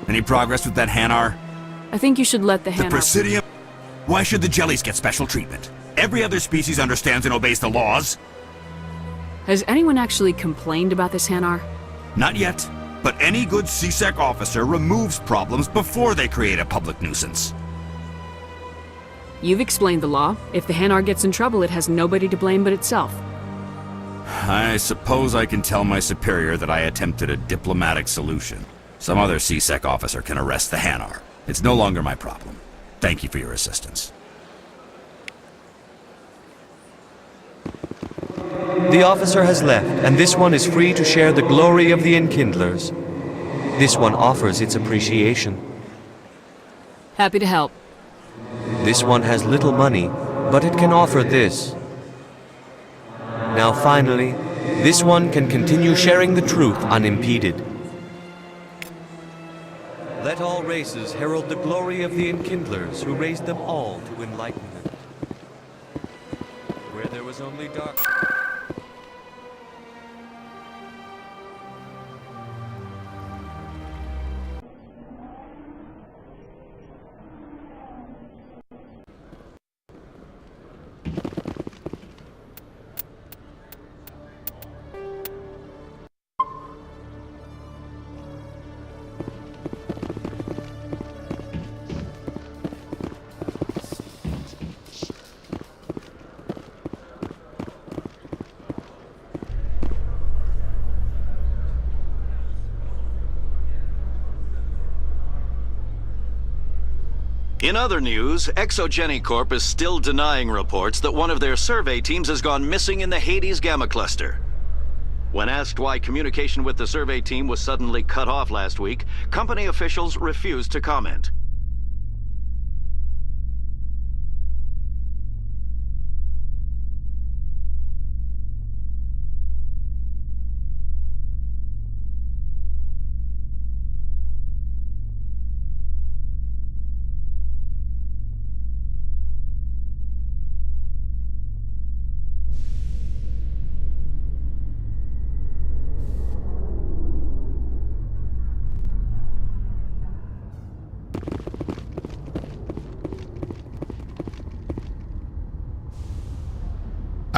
Any progress with that Hanar? I think you should let the The Hanar... Presidium? Why should the Jellies get special treatment? Every other species understands and obeys the laws. Has anyone actually complained about this Hanar? Not yet, but any good CSEC officer removes problems before they create a public nuisance. You've explained the law. If the Hanar gets in trouble, it has nobody to blame but itself. I suppose I can tell my superior that I attempted a diplomatic solution. Some other CSEC officer can arrest the Hanar. It's no longer my problem. Thank you for your assistance. The officer has left, and this one is free to share the glory of the Enkindlers. This one offers its appreciation. Happy to help. This one has little money, but it can offer this. Now finally, this one can continue sharing the truth unimpeded. Let all races herald the glory of the Enkindlers who raised them all to enlightenment. Where there was only darkness. In other news, ExoGeniCorp is still denying reports that one of their survey teams has gone missing in the Hades Gamma Cluster. When asked why communication with the survey team was suddenly cut off last week, company officials refused to comment.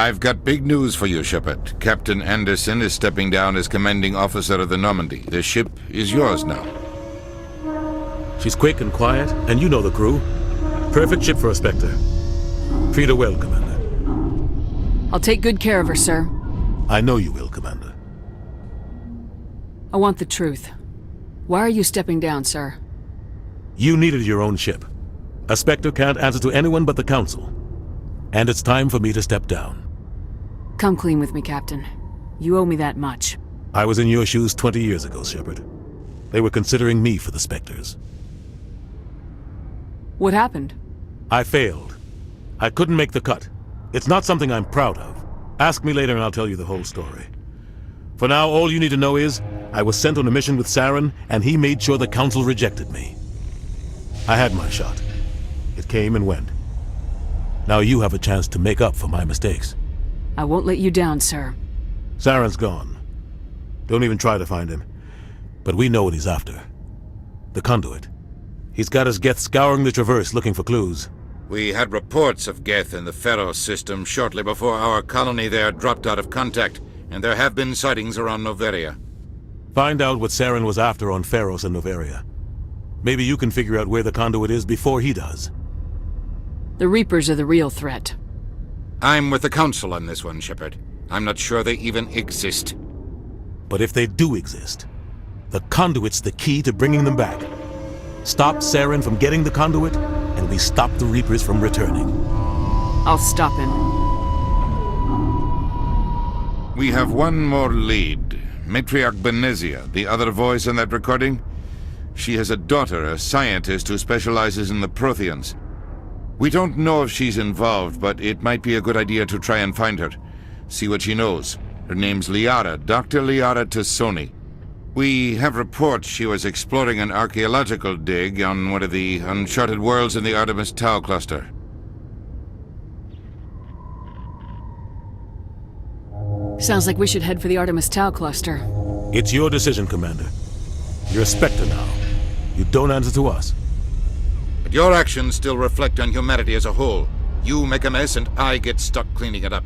I've got big news for you, Shepard. Captain Anderson is stepping down as commanding officer of the Normandy. The ship is yours now. She's quick and quiet, and you know the crew. Perfect ship for a Spectre. Treat her well, Commander. I'll take good care of her, sir. I know you will, Commander. I want the truth. Why are you stepping down, sir? You needed your own ship. A Spectre can't answer to anyone but the Council. And it's time for me to step down. Come clean with me, Captain. You owe me that much. I was in your shoes 20 years ago, Shepard. They were considering me for the Spectres. What happened? I failed. I couldn't make the cut. It's not something I'm proud of. Ask me later and I'll tell you the whole story. For now, all you need to know is, I was sent on a mission with Saren, and he made sure the Council rejected me. I had my shot. It came and went. Now you have a chance to make up for my mistakes. I won't let you down, sir. Saren's gone. Don't even try to find him. But we know what he's after. The Conduit. He's got his Geth scouring the Traverse looking for clues. We had reports of Geth in the Pharos system shortly before our colony there dropped out of contact, and there have been sightings around Noveria. Find out what Saren was after on Pharos and Noveria. Maybe you can figure out where the Conduit is before he does. The Reapers are the real threat. I'm with the Council on this one, Shepard. I'm not sure they even exist. But if they do exist, the Conduit's the key to bringing them back. Stop Saren from getting the Conduit, and we stop the Reapers from returning. I'll stop him. We have one more lead. Matriarch Benezia, the other voice in that recording. She has a daughter, a scientist who specializes in the Protheans. We don't know if she's involved, but it might be a good idea to try and find her. See what she knows. Her name's Liara, Dr. Liara Tassoni. We have reports she was exploring an archaeological dig on one of the uncharted worlds in the Artemis Tau cluster. Sounds like we should head for the Artemis Tau cluster. It's your decision, Commander. You're a Spectre now. You don't answer to us. But your actions still reflect on humanity as a whole. You make a mess and I get stuck cleaning it up.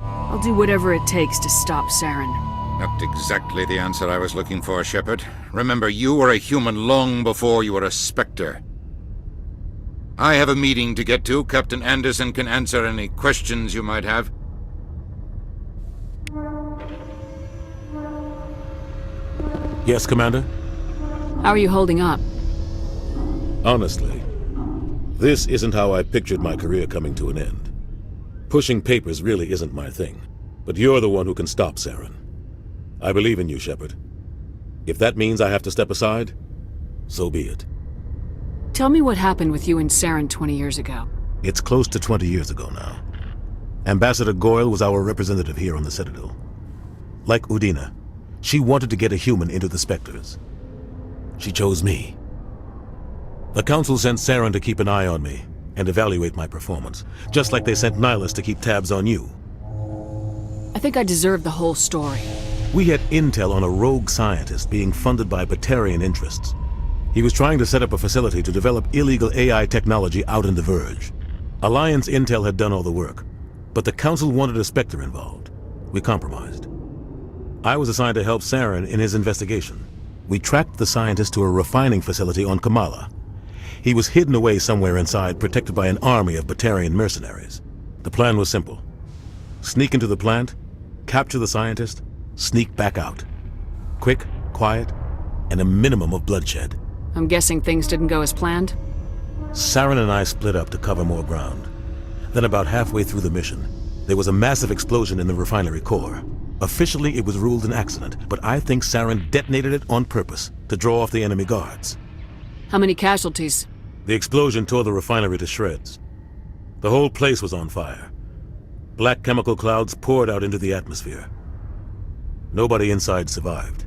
I'll do whatever it takes to stop Saren. Not exactly the answer I was looking for, Shepard. Remember, you were a human long before you were a Spectre. I have a meeting to get to. Captain Anderson can answer any questions you might have. Yes, Commander? How are you holding up? Honestly, this isn't how I pictured my career coming to an end. Pushing papers really isn't my thing, but you're the one who can stop Saren. I believe in you, Shepard. If that means I have to step aside, so be it. Tell me what happened with you and Saren 20 years ago. It's close to 20 years ago now. Ambassador Goyle was our representative here on the Citadel. Like Udina, she wanted to get a human into the Spectres. She chose me. The Council sent Saren to keep an eye on me and evaluate my performance, just like they sent Nihilus to keep tabs on you. I think I deserve the whole story. We had intel on a rogue scientist being funded by Batarian interests. He was trying to set up a facility to develop illegal AI technology out in the Verge. Alliance intel had done all the work, but the Council wanted a Spectre involved. We compromised. I was assigned to help Saren in his investigation. We tracked the scientist to a refining facility on Kamala. He was hidden away somewhere inside, protected by an army of Batarian mercenaries. The plan was simple. Sneak into the plant, capture the scientist, sneak back out. Quick, quiet, and a minimum of bloodshed. I'm guessing things didn't go as planned? Saren and I split up to cover more ground. Then about halfway through the mission, there was a massive explosion in the refinery core. Officially, it was ruled an accident, but I think Saren detonated it on purpose to draw off the enemy guards. How many casualties? The explosion tore the refinery to shreds. The whole place was on fire. Black chemical clouds poured out into the atmosphere. Nobody inside survived.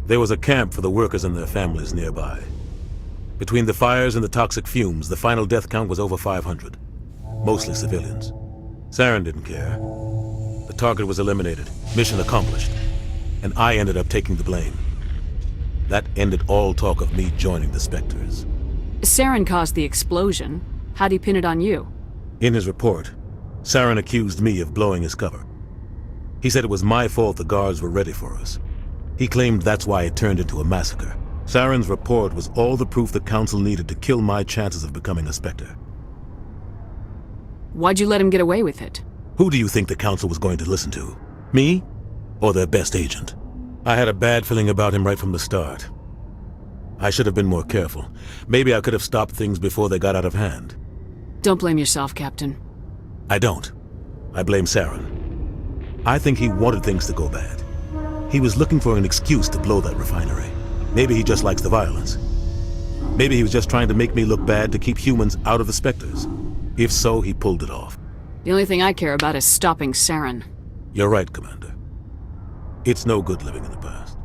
There was a camp for the workers and their families nearby. Between the fires and the toxic fumes, the final death count was over 500. Mostly civilians. Saren didn't care. The target was eliminated, mission accomplished, and I ended up taking the blame. That ended all talk of me joining the Spectres. Saren caused the explosion. How'd he pin it on you? In his report, Saren accused me of blowing his cover. He said it was my fault the guards were ready for us. He claimed that's why it turned into a massacre. Saren's report was all the proof the Council needed to kill my chances of becoming a Spectre. Why'd you let him get away with it? Who do you think the Council was going to listen to? Me? Or their best agent? I had a bad feeling about him right from the start. I should have been more careful. Maybe I could have stopped things before they got out of hand. Don't blame yourself, Captain. I don't. I blame Saren. I think he wanted things to go bad. He was looking for an excuse to blow that refinery. Maybe he just likes the violence. Maybe he was just trying to make me look bad to keep humans out of the Spectres. If so, he pulled it off. The only thing I care about is stopping Saren. You're right, Commander. It's no good living in the past.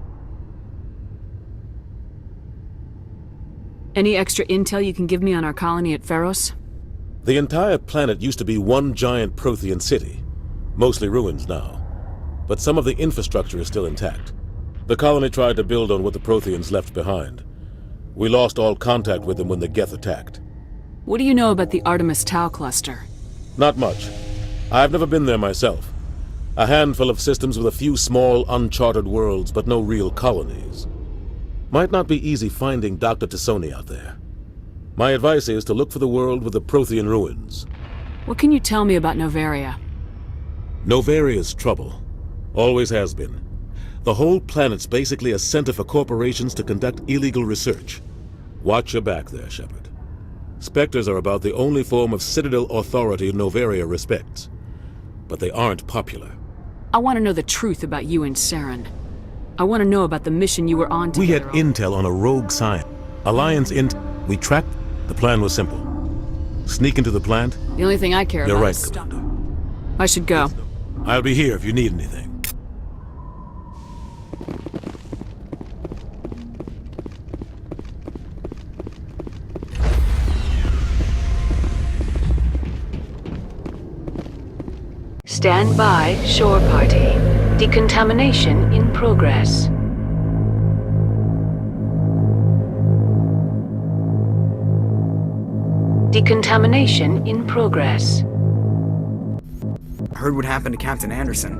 Any extra intel you can give me on our colony at Feros? The entire planet used to be one giant Prothean city, mostly ruins now. But some of the infrastructure is still intact. The colony tried to build on what the Protheans left behind. We lost all contact with them when the Geth attacked. What do you know about the Artemis Tau cluster? Not much. I've never been there myself. A handful of systems with a few small, uncharted worlds, but no real colonies. Might not be easy finding Dr. T'Soni out there. My advice is to look for the world with the Prothean ruins. What can you tell me about Noveria? Novaria's trouble. Always has been. The whole planet's basically a center for corporations to conduct illegal research. Watch your back there, Shepard. Spectres are about the only form of Citadel authority Noveria respects. But they aren't popular. I want to know the truth about you and Saren. I want to know about the mission you were on We together. had intel on a rogue scientist. Alliance We tracked. The plan was simple. Sneak into the plant. The only thing I care You're about right, is stop. Commander. I should go. I'll be here if you need anything. Stand by, shore party. Decontamination in progress. Decontamination in progress. I heard what happened to Captain Anderson.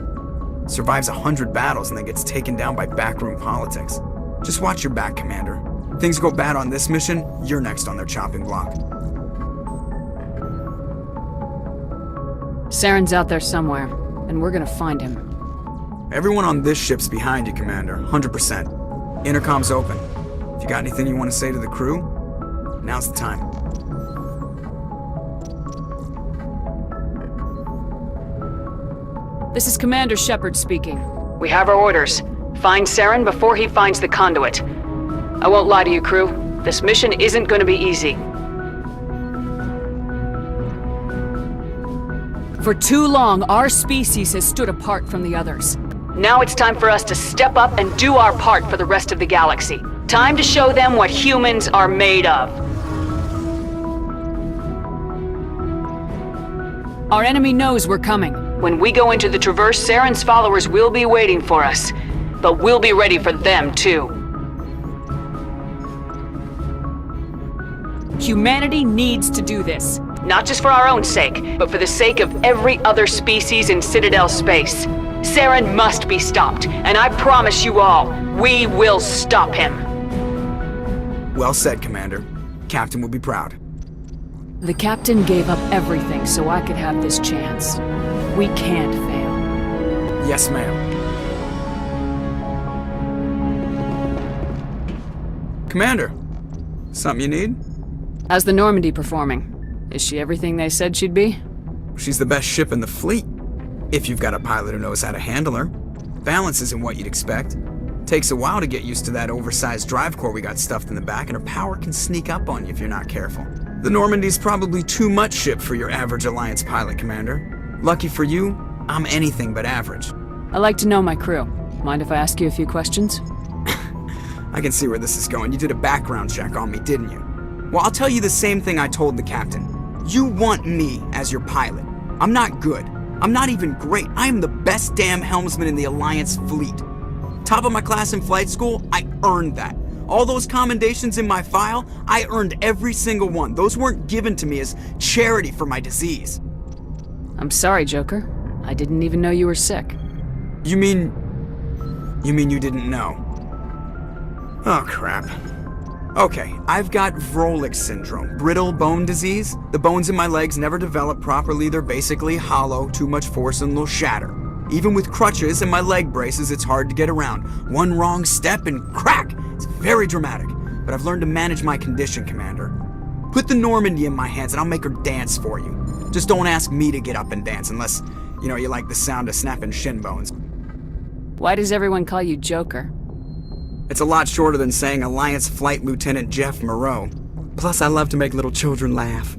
Survives 100 battles and then gets taken down by backroom politics. Just watch your back, Commander. Things go bad on this mission, you're next on their chopping block. Saren's out there somewhere, and we're gonna find him. Everyone on this ship's behind you, Commander, 100%. Intercom's open. If you got anything you want to say to the crew, now's the time. This is Commander Shepard speaking. We have our orders. Find Saren before he finds the conduit. I won't lie to you, crew. This mission isn't going to be easy. For too long, our species has stood apart from the others. Now it's time for us to step up and do our part for the rest of the galaxy. Time to show them what humans are made of. Our enemy knows we're coming. When we go into the Traverse, Saren's followers will be waiting for us. But we'll be ready for them, too. Humanity needs to do this. Not just for our own sake, but for the sake of every other species in Citadel space. Saren must be stopped, and I promise you all, we will stop him. Well said, Commander. Captain will be proud. The captain gave up everything so I could have this chance. We can't fail. Yes, ma'am. Commander, something you need? How's the Normandy performing? Is she everything they said she'd be? She's the best ship in the fleet. If you've got a pilot who knows how to handle her. Balance isn't what you'd expect. Takes a while to get used to that oversized drive core we got stuffed in the back, and her power can sneak up on you if you're not careful. The Normandy's probably too much ship for your average Alliance pilot, Commander. Lucky for you, I'm anything but average. I like to know my crew. Mind if I ask you a few questions? I can see where this is going. You did a background check on me, didn't you? Well, I'll tell you the same thing I told the captain. You want me as your pilot. I'm not good. I'm not even great. I am the best damn helmsman in the Alliance fleet. Top of my class in flight school, I earned that. All those commendations in my file, I earned every single one. Those weren't given to me as charity for my disease. I'm sorry, Joker. I didn't even know you were sick. You mean you didn't know? Oh, crap. Okay, I've got Vrolik syndrome, brittle bone disease. The bones in my legs never develop properly, they're basically hollow, too much force and they'll shatter. Even with crutches and my leg braces, it's hard to get around. One wrong step and crack! It's very dramatic, but I've learned to manage my condition, Commander. Put the Normandy in my hands and I'll make her dance for you. Just don't ask me to get up and dance unless, you like the sound of snapping shin bones. Why does everyone call you Joker? It's a lot shorter than saying Alliance Flight Lieutenant Jeff Moreau. Plus, I love to make little children laugh.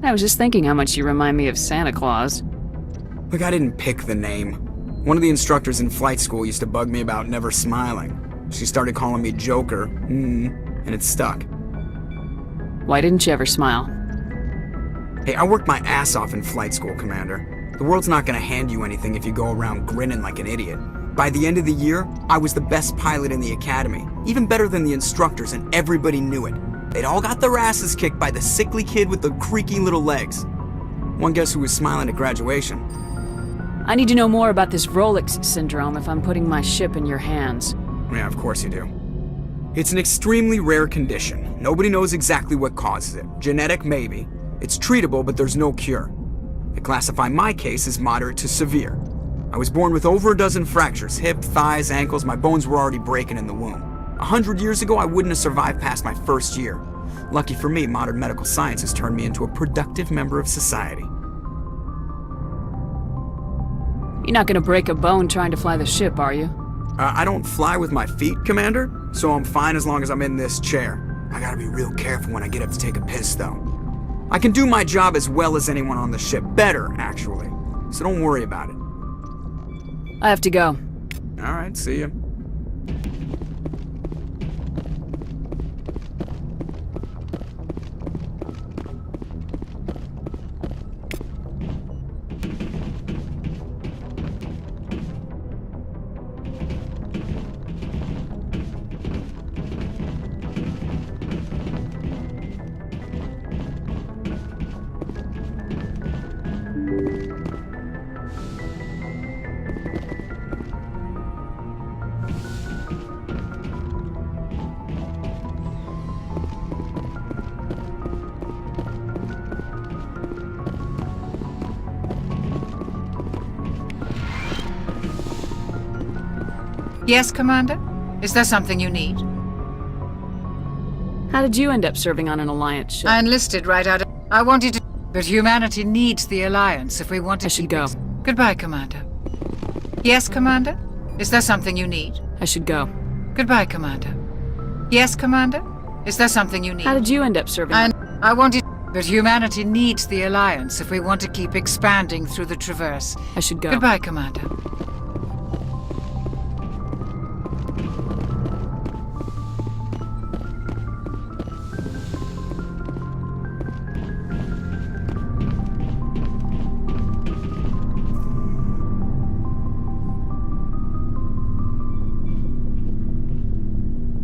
I was just thinking how much you remind me of Santa Claus. Look, I didn't pick the name. One of the instructors in flight school used to bug me about never smiling. She started calling me Joker, and it stuck. Why didn't you ever smile? Hey, I worked my ass off in flight school, Commander. The world's not gonna hand you anything if you go around grinning like an idiot. By the end of the year, I was the best pilot in the academy, even better than the instructors, and everybody knew it. They'd all got their asses kicked by the sickly kid with the creaky little legs. One guess who was smiling at graduation? I need to know more about this Vrolik syndrome if I'm putting my ship in your hands. Yeah, of course you do. It's an extremely rare condition. Nobody knows exactly what causes it. Genetic, maybe. It's treatable, but there's no cure. They classify my case as moderate to severe. I was born with over a dozen fractures, hip, thighs, ankles. My bones were already breaking in the womb. 100 years ago, I wouldn't have survived past my first year. Lucky for me, modern medical science has turned me into a productive member of society. You're not gonna break a bone trying to fly the ship, are you? I don't fly with my feet, Commander, so I'm fine as long as I'm in this chair. I gotta be real careful when I get up to take a piss, though. I can do my job as well as anyone on the ship. Better, actually. So don't worry about it. I have to go. All right, see ya. Yes, Commander? Is there something you need? How did you end up serving on an Alliance ship? I enlisted right out of... I wanted to... But humanity needs the Alliance if we want to I should keep go. it. Goodbye, Commander. Yes, Commander? Is there something you need? I should go. Goodbye, Commander. Yes, Commander? Is there something you need? How did you end up serving? I wanted... But humanity needs the Alliance if we want to keep expanding through the Traverse. I should go. Goodbye, Commander.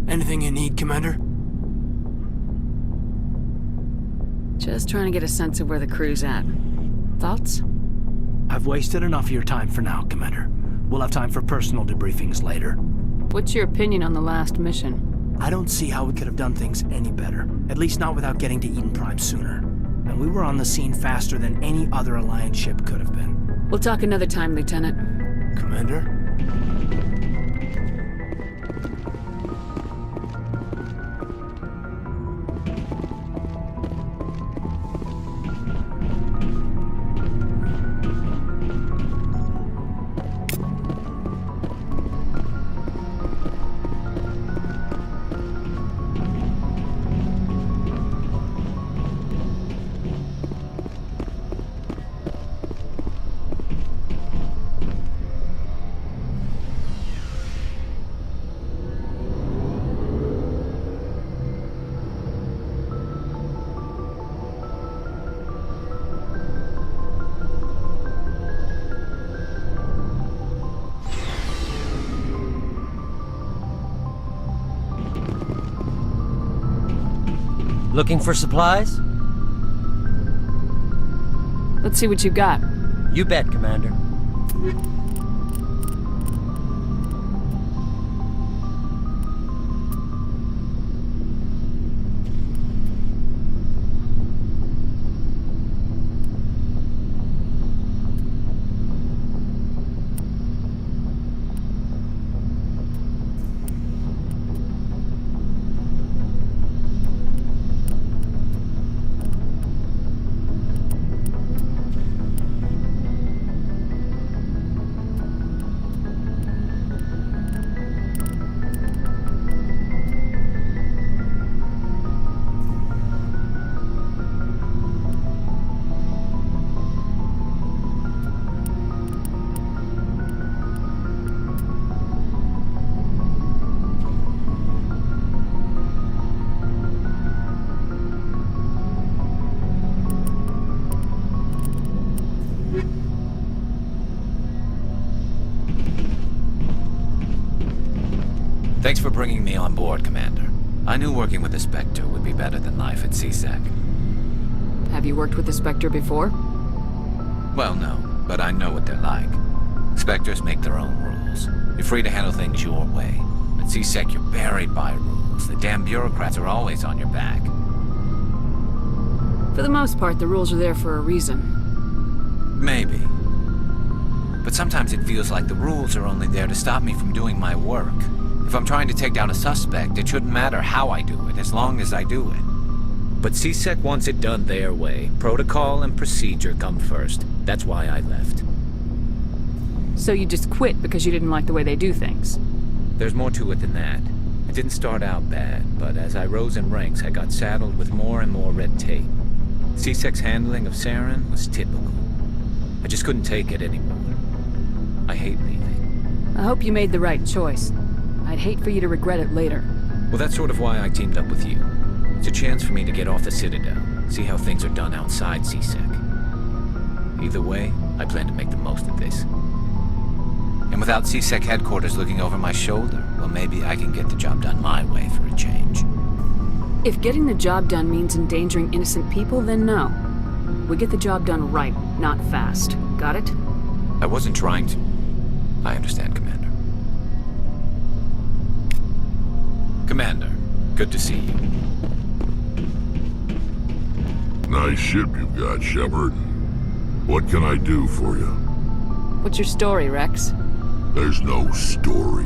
Anything you need, Commander? Just trying to get a sense of where the crew's at. Thoughts? I've wasted enough of your time for now, Commander. We'll have time for personal debriefings later. What's your opinion on the last mission? I don't see how we could have done things any better. At least not without getting to Eden Prime sooner. And we were on the scene faster than any other Alliance ship could have been. We'll talk another time, Lieutenant. Commander? Looking for supplies? Let's see what you got. You bet, Commander. Thanks for bringing me on board, Commander. I knew working with the Spectre would be better than life at CSEC. Have you worked with the Spectre before? Well, no, but I know what they're like. Spectres make their own rules. You're free to handle things your way. At CSEC, you're buried by rules. The damn bureaucrats are always on your back. For the most part, the rules are there for a reason. Maybe. But sometimes it feels like the rules are only there to stop me from doing my work. If I'm trying to take down a suspect, it shouldn't matter how I do it, as long as I do it. But CSEC wants it done their way. Protocol and procedure come first. That's why I left. So you just quit because you didn't like the way they do things? There's more to it than that. It didn't start out bad, but as I rose in ranks, I got saddled with more and more red tape. CSEC's handling of Saren was typical. I just couldn't take it anymore. I hate leaving. I hope you made the right choice. I'd hate for you to regret it later. Well, that's sort of why I teamed up with you. It's a chance for me to get off the Citadel, see how things are done outside CSEC. Either way, I plan to make the most of this. And without CSEC headquarters looking over my shoulder, well, maybe I can get the job done my way for a change. If getting the job done means endangering innocent people, then no. We get the job done right, not fast. Got it? I wasn't trying to... I understand, Commander. Commander, good to see you. Nice ship you've got, Shepard. What can I do for you? What's your story, Rex? There's no story.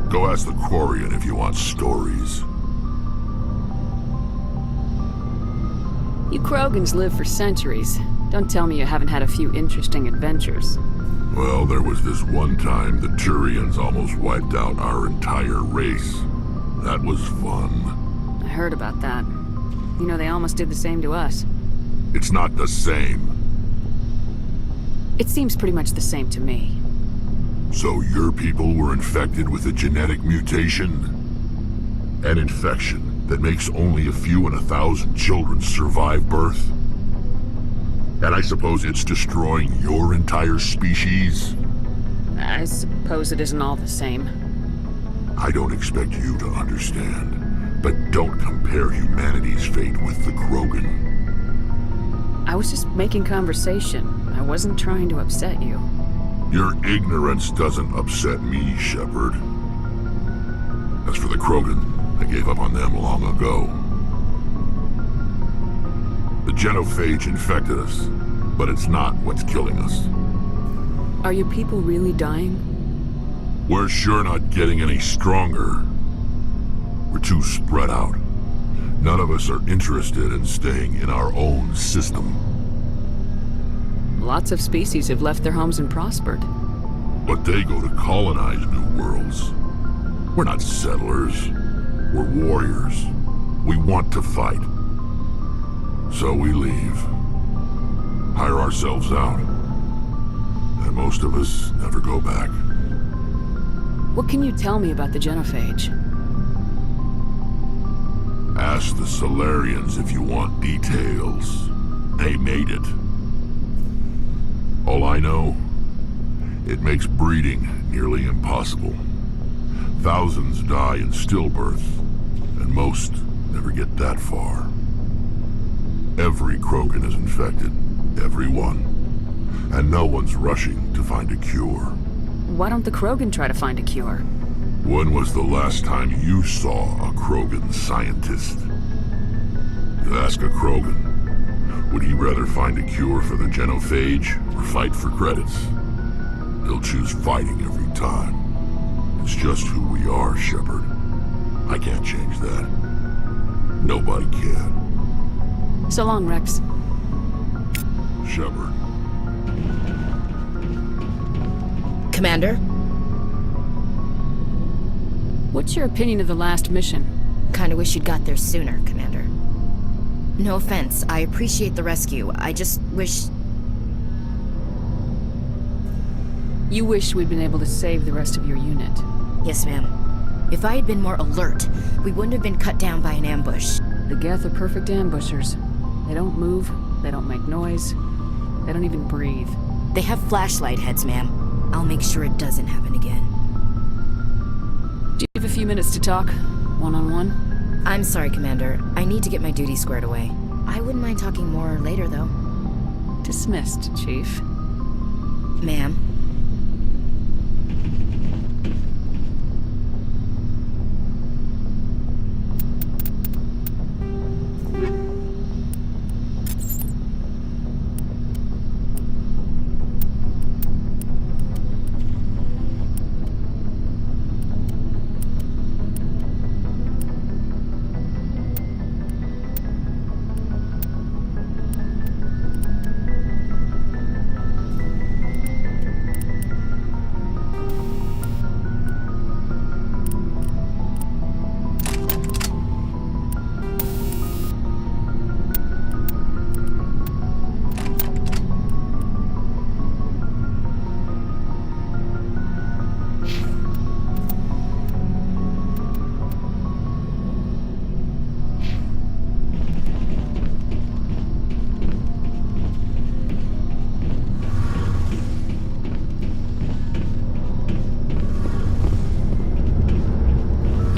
Go ask the Quarian if you want stories. You Krogans live for centuries. Don't tell me you haven't had a few interesting adventures. Well, there was this one time the Turians almost wiped out our entire race. That was fun. I heard about that. You know, they almost did the same to us. It's not the same. It seems pretty much the same to me. So your people were infected with a genetic mutation? An infection that makes only a few in 1,000 children survive birth? And I suppose it's destroying your entire species? I suppose it isn't all the same. I don't expect you to understand, but don't compare humanity's fate with the Krogan. I was just making conversation. I wasn't trying to upset you. Your ignorance doesn't upset me, Shepard. As for the Krogan, I gave up on them long ago. The genophage infected us, but it's not what's killing us. Are your people really dying? We're sure not getting any stronger. We're too spread out. None of us are interested in staying in our own system. Lots of species have left their homes and prospered. But they go to colonize new worlds. We're not settlers. We're warriors. We want to fight. So we leave. Hire ourselves out. And most of us never go back. What can you tell me about the genophage? Ask the Solarians if you want details. They made it. All I know, it makes breeding nearly impossible. Thousands die in stillbirth, and most never get that far. Every Krogan is infected. Every one. And no one's rushing to find a cure. Why don't the Krogan try to find a cure? When was the last time you saw a Krogan scientist? You ask a Krogan, would he rather find a cure for the genophage or fight for credits? He'll choose fighting every time. It's just who we are, Shepard. I can't change that. Nobody can. So long, Rex. Shepard. Commander? What's your opinion of the last mission? Kinda wish you'd got there sooner, Commander. No offense, I appreciate the rescue. I just wish... You wish we'd been able to save the rest of your unit. Yes, ma'am. If I had been more alert, we wouldn't have been cut down by an ambush. The Geth are perfect ambushers. They don't move, they don't make noise, they don't even breathe. They have flashlight heads, ma'am. I'll make sure it doesn't happen again. few minutes to talk? One-on-one? I'm sorry, Commander. I need to get my duty squared away. I wouldn't mind talking more later, though. Dismissed, Chief. Ma'am.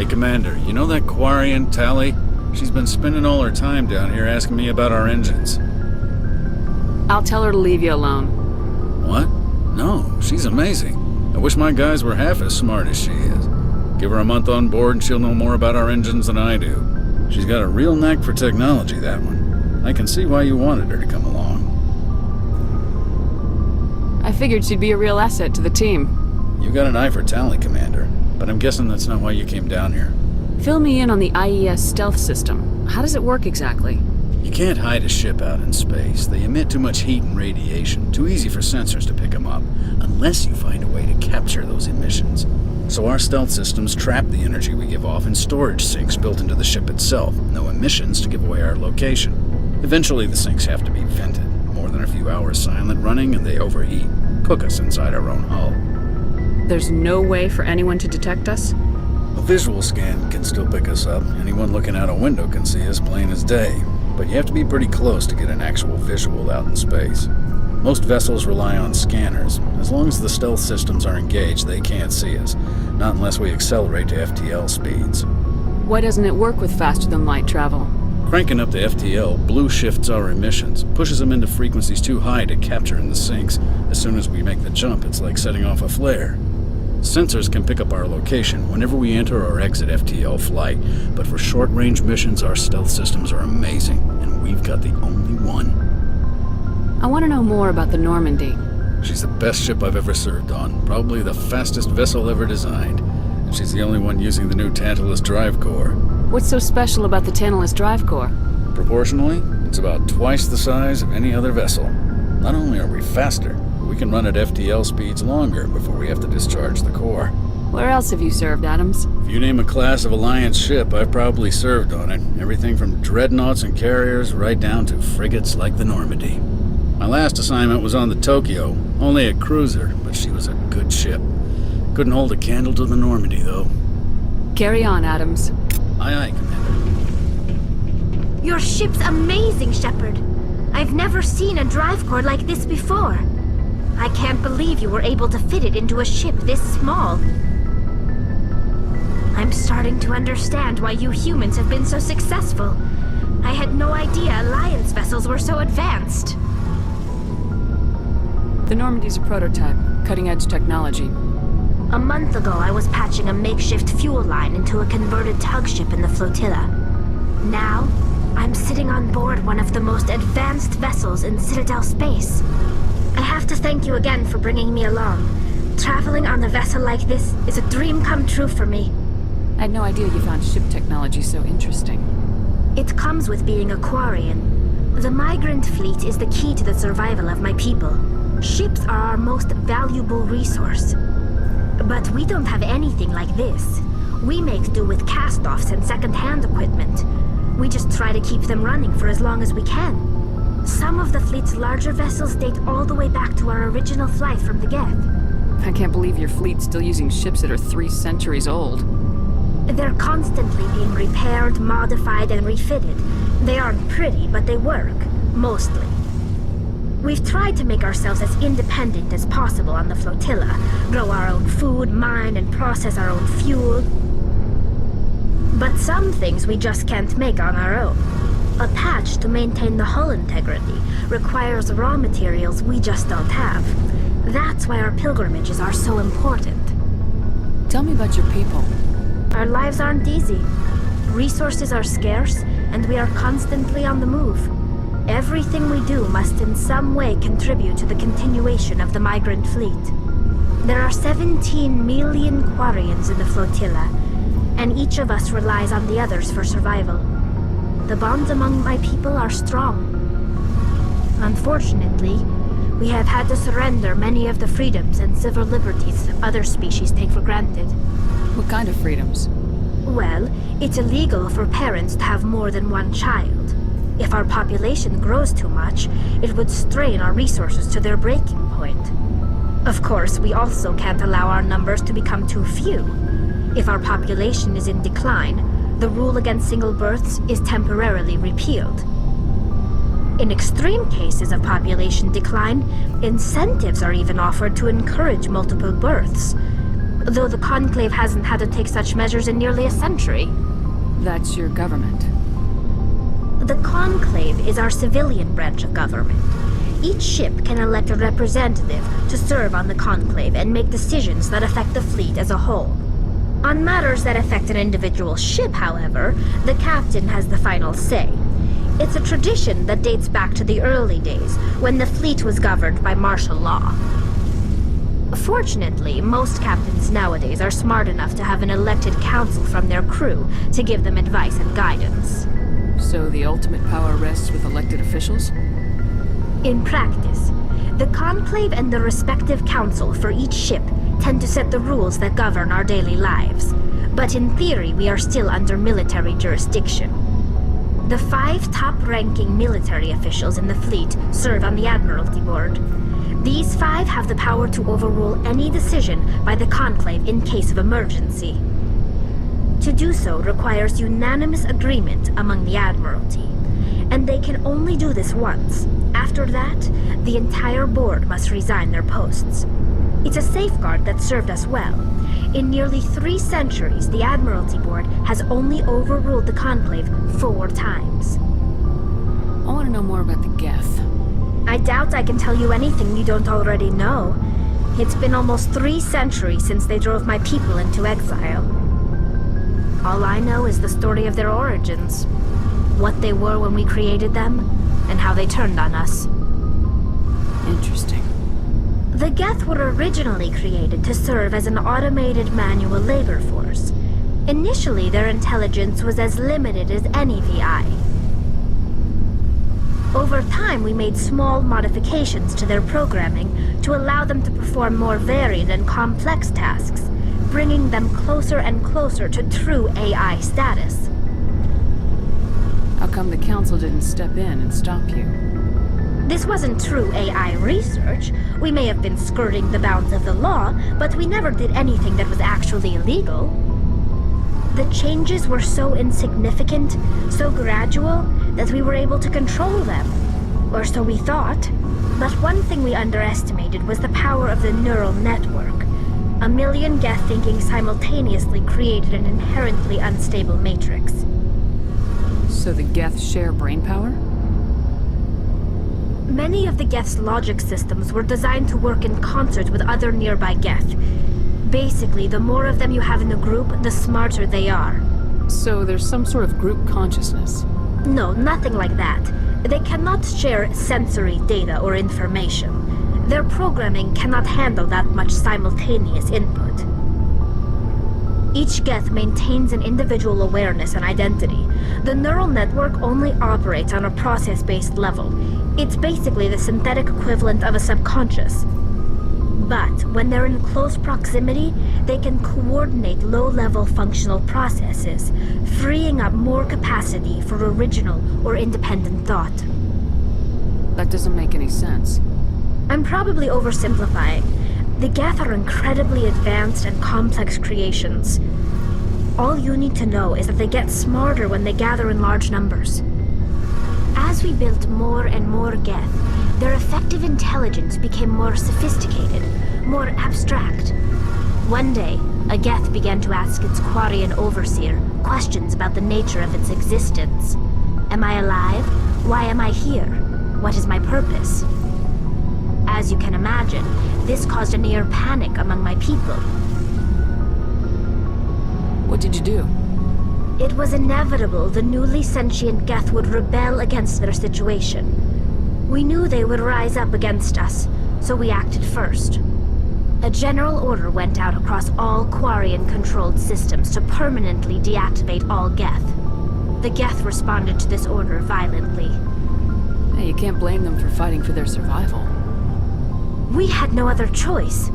Commander, you know that Quarian, Tally? She's been spending all her time down here asking me about our engines. I'll tell her to leave you alone. What? No, she's amazing. I wish my guys were half as smart as she is. Give her a month on board and she'll know more about our engines than I do. She's got a real knack for technology, that one. I can see why you wanted her to come along. I figured she'd be a real asset to the team. You got an eye for Tally, Commander. But I'm guessing that's not why you came down here. Fill me in on the IES stealth system. How does it work exactly? You can't hide a ship out in space. They emit too much heat and radiation. Too easy for sensors to pick them up, unless you find a way to capture those emissions. So our stealth systems trap the energy we give off in storage sinks built into the ship itself. No emissions to give away our location. Eventually the sinks have to be vented. More than a few hours silent running and they overheat. Cook us inside our own hull. There's no way for anyone to detect us? A visual scan can still pick us up. Anyone looking out a window can see us plain as day. But you have to be pretty close to get an actual visual out in space. Most vessels rely on scanners. As long as the stealth systems are engaged, they can't see us. Not unless we accelerate to FTL speeds. Why doesn't it work with faster-than-light travel? Cranking up to FTL blue shifts our emissions, pushes them into frequencies too high to capture in the sinks. As soon as we make the jump, it's like setting off a flare. Sensors can pick up our location whenever we enter or exit FTL flight, but for short-range missions, our stealth systems are amazing, and we've got the only one. I want to know more about the Normandy. She's the best ship I've ever served on, probably the fastest vessel ever designed, and she's the only one using the new Tantalus drive core. What's so special about the Tantalus drive core? Proportionally, it's about twice the size of any other vessel. Not only are we faster, we can run at FTL speeds longer before we have to discharge the core. Where else have you served, Adams? If you name a class of Alliance ship, I've probably served on it. Everything from dreadnoughts and carriers right down to frigates like the Normandy. My last assignment was on the Tokyo, only a cruiser, but she was a good ship. Couldn't hold a candle to the Normandy, though. Carry on, Adams. Aye, aye, Commander. Your ship's amazing, Shepard. I've never seen a drive core like this before. I can't believe you were able to fit it into a ship this small. I'm starting to understand why you humans have been so successful. I had no idea Alliance vessels were so advanced. The Normandy's a prototype, cutting-edge technology. A month ago, I was patching a makeshift fuel line into a converted tug ship in the flotilla. Now, I'm sitting on board one of the most advanced vessels in Citadel space. I have to thank you again for bringing me along. Traveling on a vessel like this is a dream come true for me. I had no idea you found ship technology so interesting. It comes with being a Quarian. The migrant fleet is the key to the survival of my people. Ships are our most valuable resource. But we don't have anything like this. We make do with cast-offs and second-hand equipment. We just try to keep them running for as long as we can. Some of the fleet's larger vessels date all the way back to our original flight from the Geth. I can't believe your fleet's still using ships that are 3 centuries old. They're constantly being repaired, modified, and refitted. They aren't pretty, but they work. Mostly. We've tried to make ourselves as independent as possible on the flotilla. Grow our own food, mine, and process our own fuel. But some things we just can't make on our own. A patch to maintain the hull integrity requires raw materials we just don't have. That's why our pilgrimages are so important. Tell me about your people. Our lives aren't easy. Resources are scarce, and we are constantly on the move. Everything we do must in some way contribute to the continuation of the migrant fleet. There are 17 million Quarians in the flotilla, and each of us relies on the others for survival. The bonds among my people are strong. Unfortunately, we have had to surrender many of the freedoms and civil liberties other species take for granted. What kind of freedoms? Well, it's illegal for parents to have more than one child. If our population grows too much, it would strain our resources to their breaking point. Of course, we also can't allow our numbers to become too few. If our population is in decline, the rule against single births is temporarily repealed. In extreme cases of population decline, incentives are even offered to encourage multiple births, though the Conclave hasn't had to take such measures in nearly a century. That's your government. The Conclave is our civilian branch of government. Each ship can elect a representative to serve on the Conclave and make decisions that affect the fleet as a whole. On matters that affect an individual ship, however, the captain has the final say. It's a tradition that dates back to the early days, when the fleet was governed by martial law. Fortunately, most captains nowadays are smart enough to have an elected council from their crew to give them advice and guidance. So the ultimate power rests with elected officials? In practice, the Conclave and the respective council for each ship tend to set the rules that govern our daily lives. But in theory, we are still under military jurisdiction. The 5 top-ranking military officials in the fleet serve on the Admiralty Board. These 5 have the power to overrule any decision by the Conclave in case of emergency. To do so requires unanimous agreement among the Admiralty, and they can only do this once. After that, the entire board must resign their posts. It's a safeguard that served us well. In nearly 3 centuries, the Admiralty Board has only overruled the Conclave 4 times. I want to know more about the Geth. I doubt I can tell you anything you don't already know. It's been almost 3 centuries since they drove my people into exile. All I know is the story of their origins, what they were when we created them, and how they turned on us. Interesting. The Geth were originally created to serve as an automated manual labor force. Initially, their intelligence was as limited as any VI. Over time, we made small modifications to their programming to allow them to perform more varied and complex tasks, bringing them closer and closer to true AI status. How come the Council didn't step in and stop you? This wasn't true AI research. We may have been skirting the bounds of the law, but we never did anything that was actually illegal. The changes were so insignificant, so gradual, that we were able to control them. Or so we thought. But one thing we underestimated was the power of the neural network. A million Geth thinking simultaneously created an inherently unstable matrix. So the Geth share brain power? Many of the Geth's logic systems were designed to work in concert with other nearby Geth. Basically, the more of them you have in the group, the smarter they are. So there's some sort of group consciousness? No, nothing like that. They cannot share sensory data or information. Their programming cannot handle that much simultaneous input. Each Geth maintains an individual awareness and identity. The neural network only operates on a process-based level. It's basically the synthetic equivalent of a subconscious. But when they're in close proximity, they can coordinate low-level functional processes, freeing up more capacity for original or independent thought. That doesn't make any sense. I'm probably oversimplifying. The Geth are incredibly advanced and complex creations. All you need to know is that they get smarter when they gather in large numbers. As we built more and more Geth, their effective intelligence became more sophisticated, more abstract. One day, a Geth began to ask its Quarian overseer questions about the nature of its existence. Am I alive? Why am I here? What is my purpose? As you can imagine, this caused a near panic among my people. What did you do? It was inevitable the newly sentient Geth would rebel against their situation. We knew they would rise up against us, so we acted first. A general order went out across all Quarian-controlled systems to permanently deactivate all Geth. The Geth responded to this order violently. Hey, you can't blame them for fighting for their survival. We had no other choice.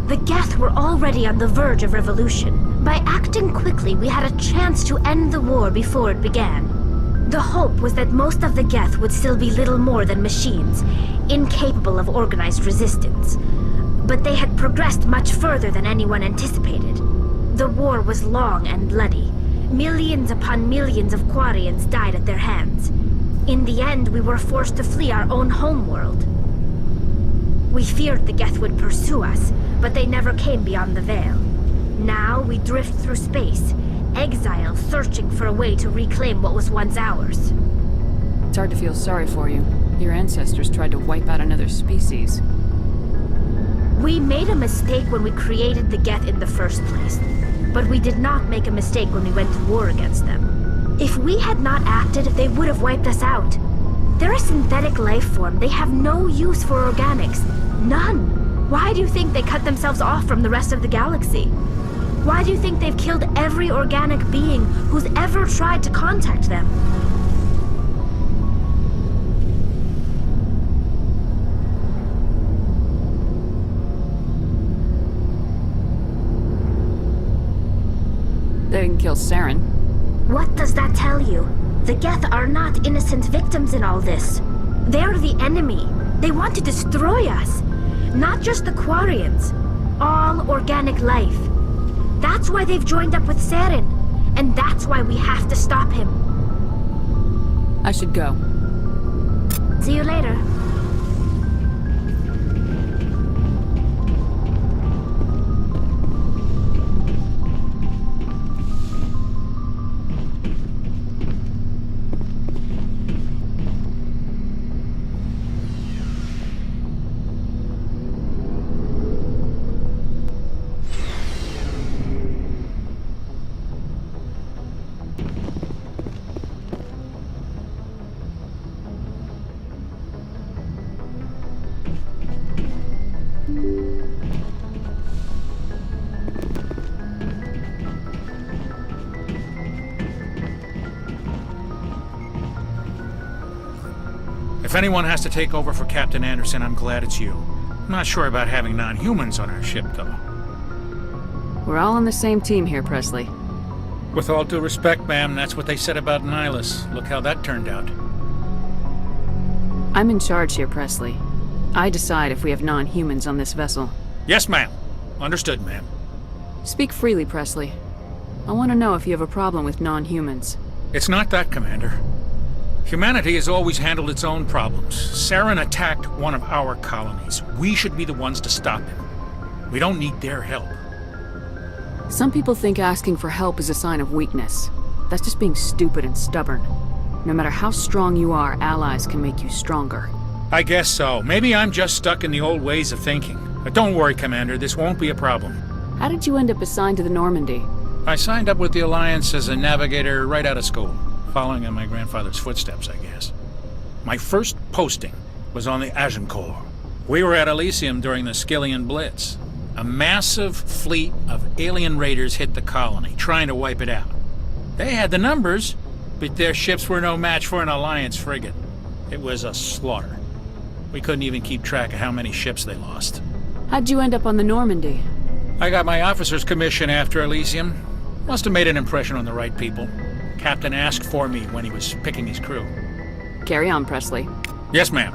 The Geth were already on the verge of revolution. By acting quickly, we had a chance to end the war before it began. The hope was that most of the Geth would still be little more than machines, incapable of organized resistance. But they had progressed much further than anyone anticipated. The war was long and bloody. Millions upon millions of Quarians died at their hands. In the end, we were forced to flee our own homeworld. We feared the Geth would pursue us, but they never came beyond the Veil. Now we drift through space, exile searching for a way to reclaim what was once ours. It's hard to feel sorry for you. Your ancestors tried to wipe out another species. We made a mistake when we created the Geth in the first place, but we did not make a mistake when we went to war against them. If we had not acted, they would have wiped us out. They're a synthetic life form. They have no use for organics. None. Why do you think they cut themselves off from the rest of the galaxy? Why do you think they've killed every organic being who's ever tried to contact them? They didn't kill Saren. What does that tell you? The Geth are not innocent victims in all this. They're the enemy. They want to destroy us. Not just the Quarians. All organic life. That's why they've joined up with Saren. And that's why we have to stop him. I should go. See you later. If anyone has to take over for Captain Anderson, I'm glad it's you. I'm not sure about having non-humans on our ship, though. We're all on the same team here, Presley. With all due respect, ma'am, that's what they said about Nihilus. Look how that turned out. I'm in charge here, Presley. I decide if we have non-humans on this vessel. Yes, ma'am. Understood, ma'am. Speak freely, Presley. I want to know if you have a problem with non-humans. It's not that, Commander. Humanity has always handled its own problems. Saren attacked one of our colonies. We should be the ones to stop him. We don't need their help. Some people think asking for help is a sign of weakness. That's just being stupid and stubborn. No matter how strong you are, allies can make you stronger. I guess so. Maybe I'm just stuck in the old ways of thinking. But don't worry, Commander. This won't be a problem. How did you end up assigned to the Normandy? I signed up with the Alliance as a navigator right out of school. Following in my grandfather's footsteps, I guess. My first posting was on the Agincourt. We were at Elysium during the Skillian Blitz. A massive fleet of alien raiders hit the colony, trying to wipe it out. They had the numbers, but their ships were no match for an Alliance frigate. It was a slaughter. We couldn't even keep track of how many ships they lost. How'd you end up on the Normandy? I got my officer's commission after Elysium. Must have made an impression on the right people. Captain asked for me when he was picking his crew. Carry on, Presley. Yes, ma'am.